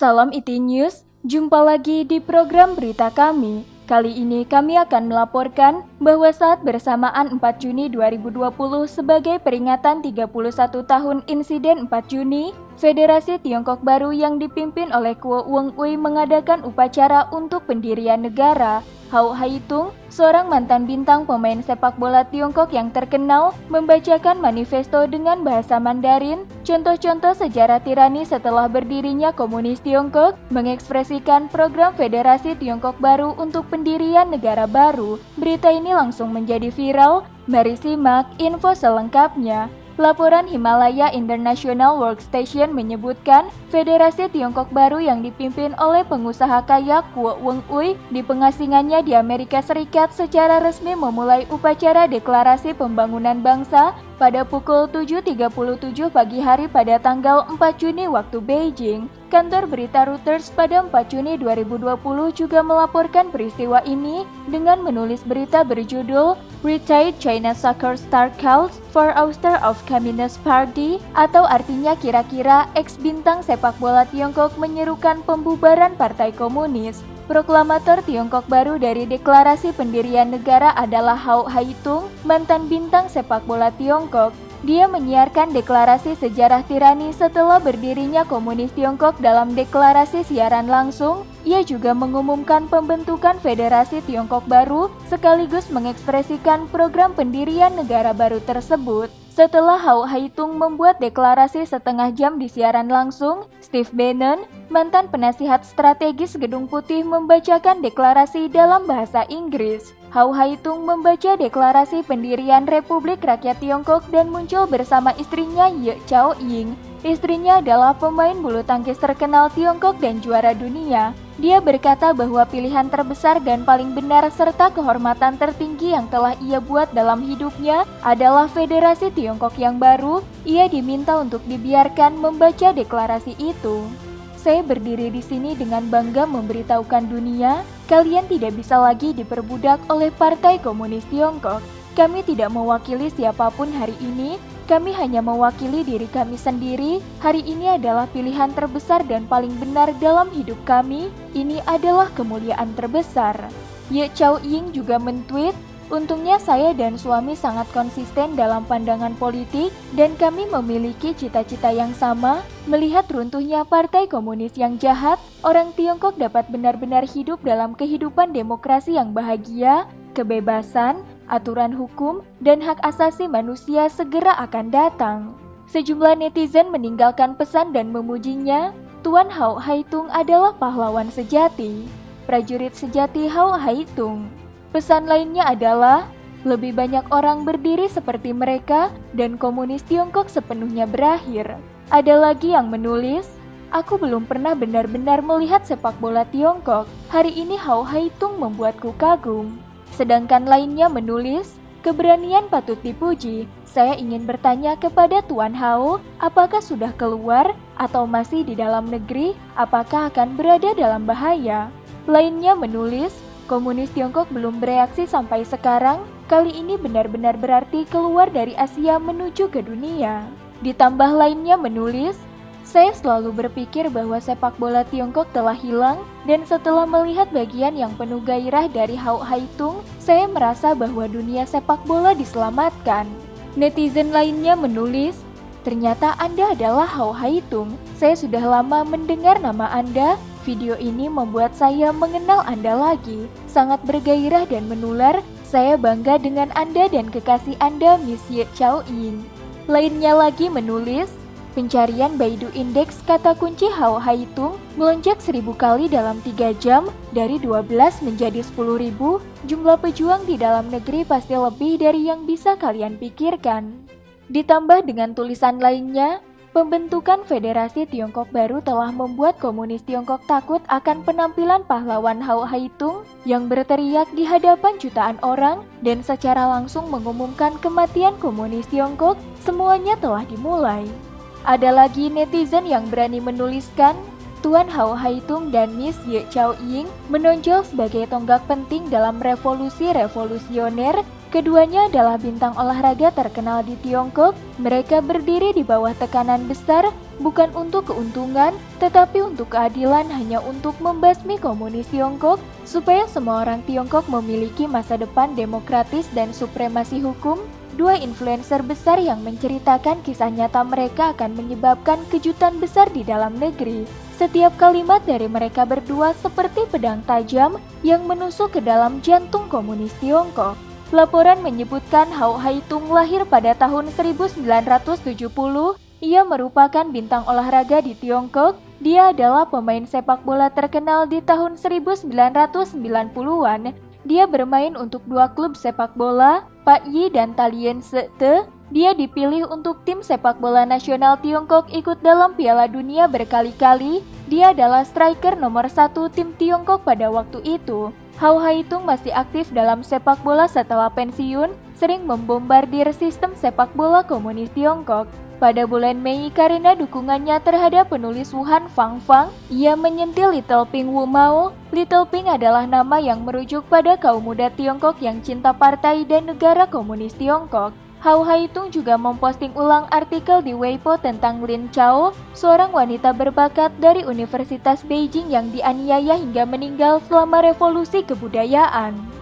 Salam IT News, jumpa lagi di program berita kami. Kali ini kami akan melaporkan bahwa saat bersamaan 4 Juni 2020 sebagai peringatan 31 tahun insiden 4 Juni, Federasi Tiongkok Baru yang dipimpin oleh Kuo Weng-ui mengadakan upacara untuk pendirian negara. Hao Haitung, seorang mantan bintang pemain sepak bola Tiongkok yang terkenal, membacakan manifesto dengan bahasa Mandarin, contoh-contoh sejarah tirani setelah berdirinya komunis Tiongkok, mengekspresikan program Federasi Tiongkok Baru untuk pendirian negara baru. Berita ini langsung menjadi viral, mari simak info selengkapnya. Laporan Himalaya International Workstation menyebutkan Federasi Tiongkok Baru yang dipimpin oleh pengusaha kaya Kuo Weng-ui di pengasingannya di Amerika Serikat secara resmi memulai upacara deklarasi pembangunan bangsa pada pukul 7.37 pagi hari pada tanggal 4 Juni waktu Beijing. Kantor berita Reuters pada 4 Juni 2020 juga melaporkan peristiwa ini dengan menulis berita berjudul Retired China Soccer Star Calls for Ouster of Communist Party, atau artinya kira-kira ex-bintang sepak bola Tiongkok menyerukan pembubaran Partai Komunis. Proklamator Tiongkok Baru dari deklarasi pendirian negara adalah Hao Haitung, mantan bintang sepak bola Tiongkok. Dia menyiarkan deklarasi sejarah tirani setelah berdirinya komunis Tiongkok dalam deklarasi siaran langsung. Ia juga mengumumkan pembentukan Federasi Tiongkok Baru sekaligus mengekspresikan program pendirian negara baru tersebut. Setelah Hao Haitung membuat deklarasi setengah jam di siaran langsung, Steve Bannon, mantan penasihat strategis Gedung Putih, membacakan deklarasi dalam bahasa Inggris. Hao Haitung membaca deklarasi pendirian Republik Rakyat Tiongkok dan muncul bersama istrinya Ye Chao-ying. Istrinya adalah pemain bulu tangkis terkenal Tiongkok dan juara dunia. Dia berkata bahwa pilihan terbesar dan paling benar serta kehormatan tertinggi yang telah ia buat dalam hidupnya adalah Federasi Tiongkok yang baru. Ia diminta untuk dibiarkan membaca deklarasi itu. Saya berdiri di sini dengan bangga memberitahukan dunia, kalian tidak bisa lagi diperbudak oleh Partai Komunis Tiongkok. Kami tidak mewakili siapapun hari ini. Kami hanya mewakili diri kami sendiri. Hari ini adalah pilihan terbesar dan paling benar dalam hidup kami. Ini adalah kemuliaan terbesar. Ye Chao-ying juga mentweet, untungnya saya dan suami sangat konsisten dalam pandangan politik dan kami memiliki cita-cita yang sama. Melihat runtuhnya Partai Komunis yang jahat, orang Tiongkok dapat benar-benar hidup dalam kehidupan demokrasi yang bahagia, kebebasan, aturan hukum, dan hak asasi manusia segera akan datang. Sejumlah netizen meninggalkan pesan dan memujinya. Tuan Hao Haitung adalah pahlawan sejati. Prajurit sejati Hao Haitung. Pesan lainnya adalah, lebih banyak orang berdiri seperti mereka dan komunis Tiongkok sepenuhnya berakhir. Ada lagi yang menulis, aku belum pernah benar-benar melihat sepak bola Tiongkok. Hari ini Hao Haitung membuatku kagum. Sedangkan lainnya menulis, keberanian patut dipuji. Saya ingin bertanya kepada Tuan Hao, apakah sudah keluar atau masih di dalam negeri? Apakah akan berada dalam bahaya? Lainnya menulis, komunis Tiongkok belum bereaksi sampai sekarang. Kali ini benar-benar berarti keluar dari Asia menuju ke dunia. Ditambah lainnya menulis, saya selalu berpikir bahwa sepak bola Tiongkok telah hilang, dan setelah melihat bagian yang penuh gairah dari Hao Haitung, saya merasa bahwa dunia sepak bola diselamatkan. Netizen lainnya menulis, ternyata Anda adalah Hao Haitung. Saya sudah lama mendengar nama Anda. Video ini membuat saya mengenal Anda lagi. Sangat bergairah dan menular. Saya bangga dengan Anda dan kekasih Anda, Miss Ye Chao-ying. Lainnya lagi menulis, pencarian Baidu Index kata kunci Hao Haitung melonjak 1000 kali dalam 3 jam, dari 12 menjadi 10.000. Jumlah pejuang di dalam negeri pasti lebih dari yang bisa kalian pikirkan. Ditambah dengan tulisan lainnya, pembentukan Federasi Tiongkok Baru telah membuat komunis Tiongkok takut akan penampilan pahlawan Hao Haitung yang berteriak di hadapan jutaan orang dan secara langsung mengumumkan kematian komunis Tiongkok. Semuanya telah dimulai. Ada lagi netizen yang berani menuliskan, Tuan Hao Haitung dan Miss Ye Chao-ying menonjol sebagai tonggak penting dalam revolusi revolusioner Keduanya adalah bintang olahraga terkenal di Tiongkok. Mereka berdiri di bawah tekanan besar, bukan untuk keuntungan, tetapi untuk keadilan, hanya untuk membasmi komunis Tiongkok, supaya semua orang Tiongkok memiliki masa depan demokratis dan supremasi hukum. Dua influencer besar yang menceritakan kisah nyata mereka akan menyebabkan kejutan besar di dalam negeri. Setiap kalimat dari mereka berdua seperti pedang tajam yang menusuk ke dalam jantung komunis Tiongkok. Laporan menyebutkan Hao Haitung lahir pada tahun 1970. Ia merupakan bintang olahraga di Tiongkok. Dia adalah pemain sepak bola terkenal di tahun 1990-an. Dia bermain untuk dua klub sepak bola, Pak Yi dan Dalian Zete. Dia dipilih untuk tim sepak bola nasional Tiongkok, ikut dalam Piala Dunia berkali-kali. Dia adalah striker nomor 1 tim Tiongkok pada waktu itu. Hao Haitung masih aktif dalam sepak bola setelah pensiun, sering membombardir sistem sepak bola komunis Tiongkok. Pada bulan Mei, karena dukungannya terhadap penulis Wuhan Fangfang, ia menyentil Little Ping Wu Mao. Little Ping adalah nama yang merujuk pada kaum muda Tiongkok yang cinta partai dan negara komunis Tiongkok. Hao Haitung juga memposting ulang artikel di Weibo tentang Lin Chao, seorang wanita berbakat dari Universitas Beijing yang dianiaya hingga meninggal selama revolusi kebudayaan.